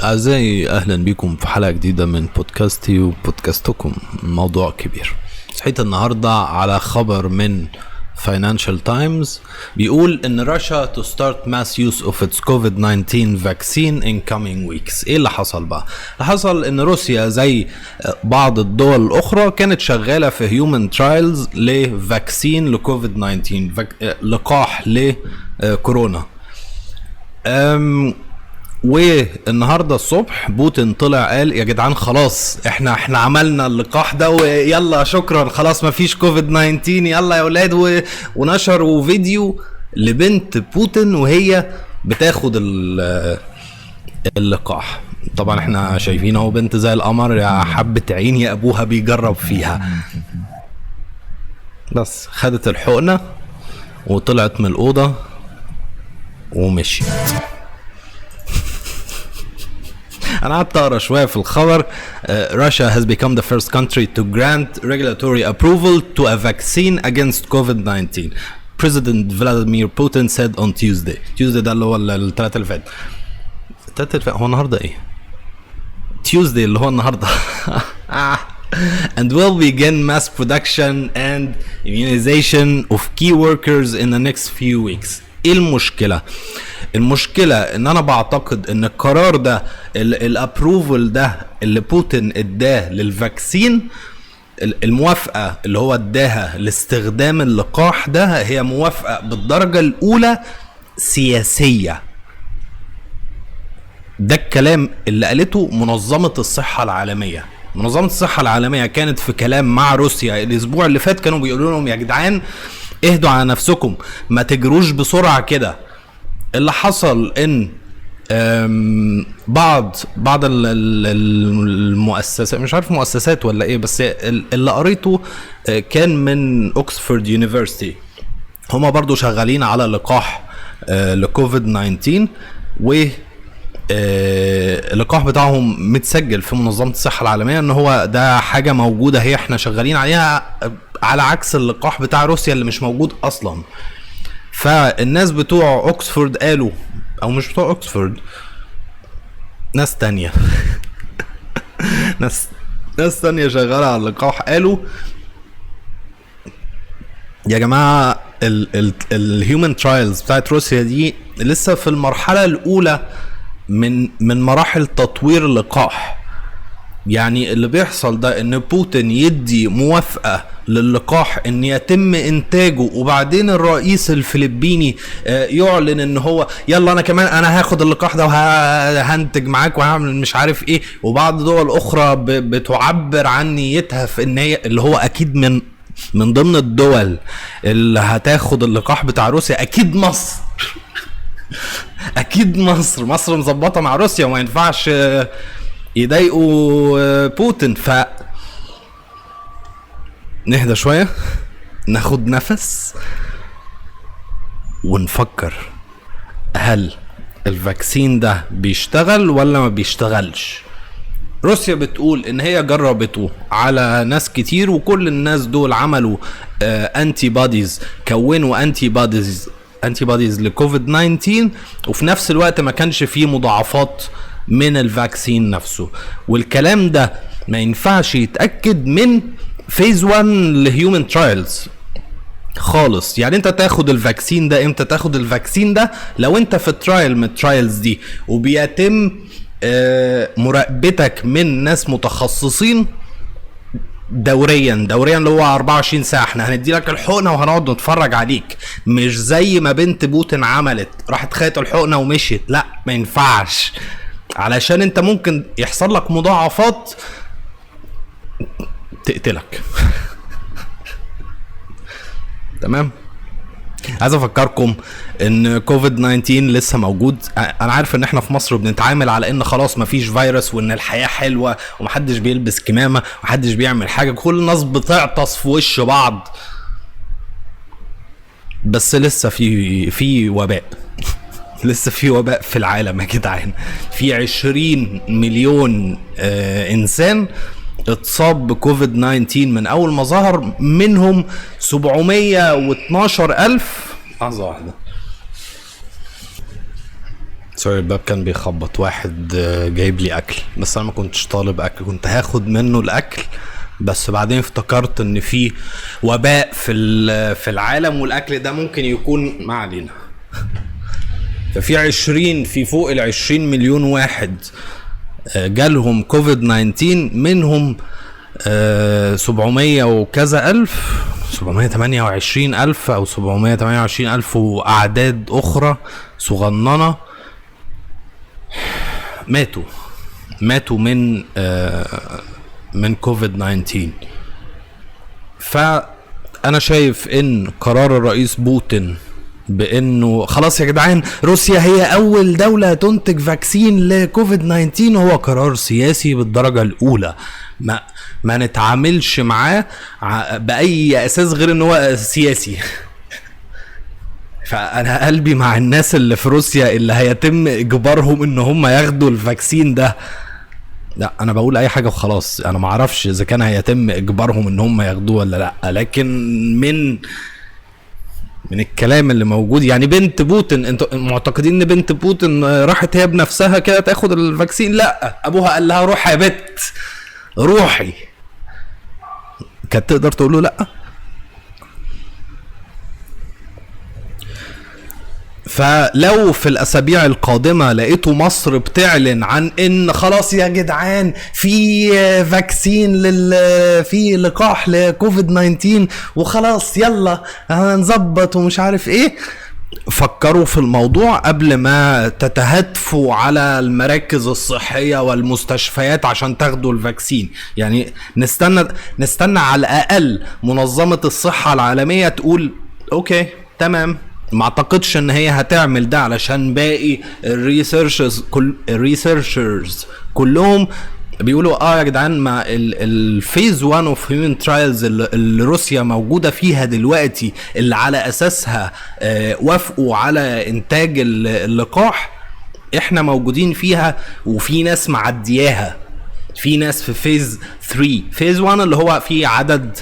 أعزائي أهلا بكم في حلقة جديدة من بودكاستي وبودكاستكم. موضوع كبير. صحيت النهاردة على خبر من Financial Times بيقول إن Russia to start mass use of its COVID-19 vaccine in coming weeks. إيه اللي حصل بقى؟ اللي حصل إن روسيا زي بعض الدول الأخرى كانت شغالة في human trials لفاكسين لكوفيد 19 لقاح لكورونا. والنهارده الصبح بوتين طلع قال يا جدعان خلاص احنا عملنا اللقاح ده ويلا شكرا خلاص مفيش كوفيد 19 يلا يا اولاد ونشروا فيديو لبنت بوتين وهي بتاخد اللقاح. طبعا احنا شايفين اهو بنت زي القمر يا حبة عين يا ابوها بيجرب فيها. بس خدت الحقنة وطلعت من الأوضة ومشيت. أنا قعدت أقرأ شوية في الخبر. Russia has become the first country to grant regulatory approval to a vaccine against COVID-19. President Vladimir Putin said on Tuesday. Tuesday ده اللي هو الثلاثة اللي فات. هو النهاردة إيه؟ Tuesday اللي هو النهاردة. And will begin mass production and immunization of key workers in the next few weeks. ايه المشكلة ان انا بعتقد ان القرار ده الابروفل ده اللي بوتين اداه للفاكسين، الموافقة اللي هو اداها لاستخدام اللقاح ده هي موافقة بالدرجة الاولى سياسية. ده الكلام اللي قالته منظمة الصحة العالمية. منظمة الصحة العالمية كانت في كلام مع روسيا الاسبوع اللي فات، كانوا بيقولوا لهم يا جدعان اهدوا على نفسكم ما تجروش بسرعة كده. اللي حصل ان بعض المؤسسات، مش عارف مؤسسات ولا ايه، بس اللي قريته كان من اوكسفورد يونيفرسيتي، هما برضو شغالين على لقاح لكوفيد 19 و اللقاح بتاعهم متسجل في منظمة الصحة العالمية ان هو ده حاجة موجودة هي احنا شغالين عليها، على عكس اللقاح بتاع روسيا اللي مش موجود اصلا. فالناس بتوع اوكسفورد قالوا، او مش بتوع اوكسفورد، ناس تانية ناس تانية شغالة على اللقاح، قالوا يا جماعة الهيومن ترايلز بتاعت روسيا دي لسه في المرحلة الاولى من مراحل تطوير اللقاح. يعني اللي بيحصل ده ان بوتين يدي موافقة للقاح ان يتم انتاجه، وبعدين الرئيس الفلبيني يعلن ان هو يلا انا كمان انا هاخد اللقاح ده وهنتج معاك وهعمل مش عارف ايه، وبعض دول اخرى بتعبر عن نيتها في ان هي اللي هو اكيد من ضمن الدول اللي هتاخد اللقاح بتاع روسيا اكيد مصر. اكيد مصر مظبطه مع روسيا وما ينفعش يضايقوا بوتين. نهدى شوية، ناخد نفس ونفكر هل الفاكسين ده بيشتغل ولا ما بيشتغلش. روسيا بتقول ان هي جربته على ناس كتير وكل الناس دول عملوا انتي بوديز، كونوا انتي بوديز لكوفيد 19، وفي نفس الوقت ما كانش فيه مضاعفات من الفاكسين نفسه. والكلام ده ما ينفعش يتأكد من فيز 1 لهيومن ترايلز خالص. يعني انت تاخد الفاكسين ده امتى؟ تاخد الفاكسين ده لو انت في ترايل من الترايلز دي وبيتم مراقبتك من ناس متخصصين دوريا اللي هو 24 ساعة. احنا هندي لك الحقنة وهنقعد نتفرج عليك، مش زي ما بنت بوتين عملت راحت خدت الحقنة ومشيت. لا ما ينفعش، علشان انت ممكن يحصل لك مضاعفات تقتلك. تمام. عايز افكركم ان كوفيد 19 لسه موجود. انا عارف ان احنا في مصر بنتعامل على ان خلاص مفيش فيروس وان الحياة حلوة ومحدش بيلبس كمامة ومحدش بيعمل حاجة، كل الناس بتعطس في وش بعض، بس لسه في وباء. لسه في وباء في العالم يا جدعان. في 20 مليون انسان اتصاب بكوفيد 19 من اول ما ظهر، منهم 712 ألف سوري الباب كان بيخبط. واحد جايب لي اكل، بس انا ما كنتش طالب اكل، كنت هاخد منه الاكل، بس بعدين افتكرت ان في وباء في العالم والاكل ده ممكن يكون ما علينا. ففي في فوق 20 مليون واحد جالهم كوفيد 19، منهم 700 وكذا الف، 728 الف او 728 الف واعداد اخرى صغننه ماتوا من كوفيد 19. فانا شايف ان قرار الرئيس بوتين بانه خلاص يا جدعان روسيا هي اول دولة تنتج فاكسين لكوفيد 19 هو قرار سياسي بالدرجة الاولى. ما نتعاملش معاه باي اساس غير ان هو سياسي. فانا قلبي مع الناس اللي في روسيا اللي هيتم اجبارهم ان هم ياخدوا الفاكسين ده. لا انا بقول اي حاجه وخلاص، انا ما اعرفش اذا كان هيتم اجبارهم ان هم ياخدوه ولا لا، لكن من الكلام اللي موجود يعني بنت بوتين، انتوا معتقدين ان بنت بوتين راحت هي بنفسها كده تاخد الفاكسين؟ لا، ابوها قال لها روحي يا بت روحي. كانت تقدر تقول له لا؟ فلو في الاسابيع القادمه لقيتوا مصر بتعلن عن ان خلاص يا جدعان في فاكسين في لقاح لكوفيد 19 وخلاص يلا هنظبط ومش عارف ايه، فكروا في الموضوع قبل ما تتهدفوا على المراكز الصحيه والمستشفيات عشان تاخدوا الفاكسين. يعني نستنى على الاقل منظمه الصحه العالميه تقول اوكي تمام. ما اعتقدش ان هي هتعمل ده علشان باقي الريسيرشرز كلهم بيقولوا يا جدعان ما الفيز 1 اوف هيومن ترايلز اللي روسيا موجوده فيها دلوقتي اللي على اساسها وافقوا على انتاج اللقاح، احنا موجودين فيها وفي ناس معدياها. في ناس في فيز 3. فيز 1 اللي هو فيه عدد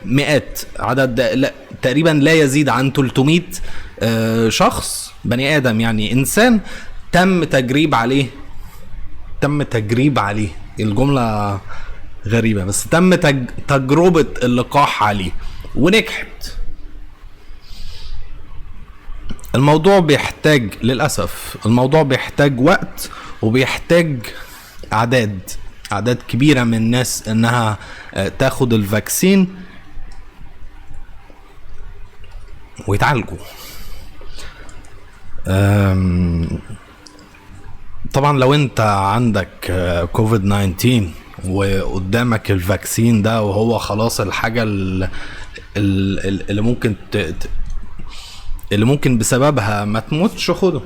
مئات، عدد تقريبا لا يزيد عن 300 شخص بني ادم، يعني انسان تم تجريب عليه. الجملة غريبة بس تم تجربة اللقاح عليه ونجحت. الموضوع بيحتاج للأسف وقت وبيحتاج أعداد كبيرة من الناس انها تاخد الفاكسين ويتعالجوا. طبعا لو انت عندك كوفيد 19 وقدامك الفاكسين ده وهو خلاص الحاجة اللي ممكن بسببها ما تموتش خده.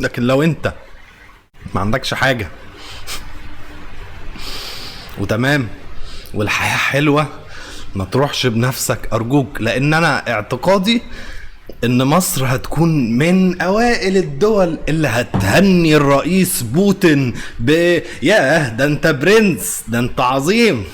لكن لو انت ما عندكش حاجة وتمام والحياة حلوة ما تروحش بنفسك ارجوك، لان انا اعتقادي ان مصر هتكون من اوائل الدول اللي هتهني الرئيس بوتين ياه ده انت برنس، ده انت عظيم،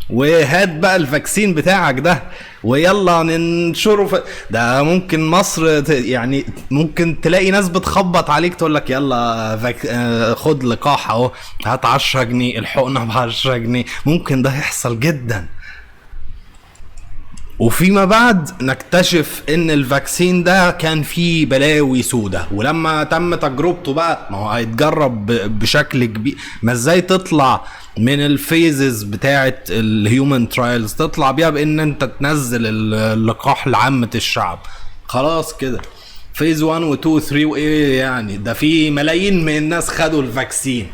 وهات بقى الفاكسين بتاعك ده ويلا ننشره ده ممكن مصر يعني ممكن تلاقي ناس بتخبط عليك تقول لك يلا خد لقاح اهو، هات 10 جنيه الحقنه ب10 جنيه. ممكن ده يحصل جدا، وفيما بعد نكتشف ان الفاكسين ده كان فيه بلاوي سودة، ولما تم تجربته بقى ما هو هيتجرب بشكل كبير. ما ازاي تطلع من الفيزز بتاعه الهيومن ترايلز تطلع بيها بان انت تنزل اللقاح لعامة الشعب؟ خلاص كده فيز 1 و 2 و 3 وايه يعني، ده في ملايين من الناس خدوا الفاكسين،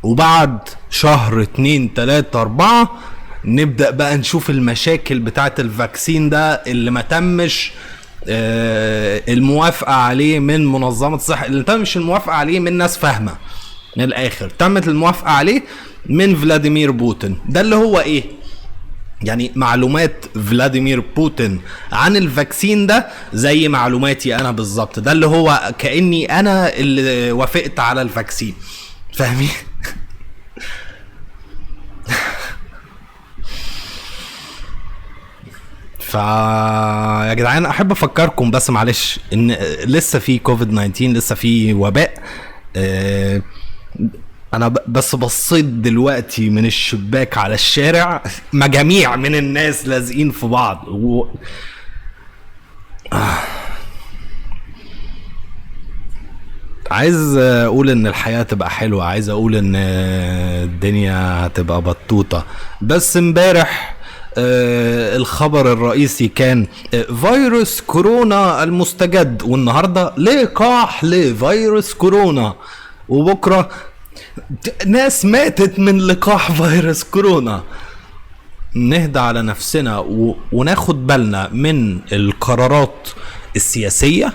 وبعد شهر 2 3 4 نبدأ بقى نشوف المشاكل بتاعة الفاكسين ده اللي ما تمش الموافقة عليه من منظمة الصحة، اللي تمش الموافقة عليه من ناس فاهمة. من الآخر تمت الموافقة عليه من فلاديمير بوتين. ده اللي هو ايه يعني معلومات فلاديمير بوتين عن الفاكسين ده زي معلوماتي انا بالظبط. ده اللي هو كأني انا اللي وافقت على الفاكسين، فاهمين؟ يا جدعان احب افكركم بس معلش ان لسه في كوفيد 19، لسه في وباء. انا بس بصيت دلوقتي من الشباك على الشارع، مجاميع من الناس لازقين في بعض عايز اقول ان الحياة تبقى حلوة، عايز اقول ان الدنيا هتبقى بطوطة، بس امبارح الخبر الرئيسي كان فيروس كورونا المستجد، والنهاردة لقاح لفيروس كورونا، وبكرة ناس ماتت من لقاح فيروس كورونا. نهدى على نفسنا وناخد بالنا من القرارات السياسية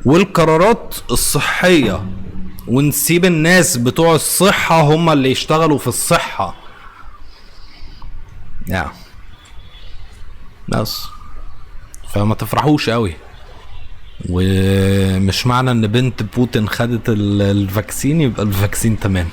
والقرارات الصحية، ونسيب الناس بتوع الصحة هم اللي يشتغلوا في الصحة. بس فما تفرحوش قوي، ومش معنى ان بنت بوتين خدت الفاكسين يبقى الفاكسين تمام.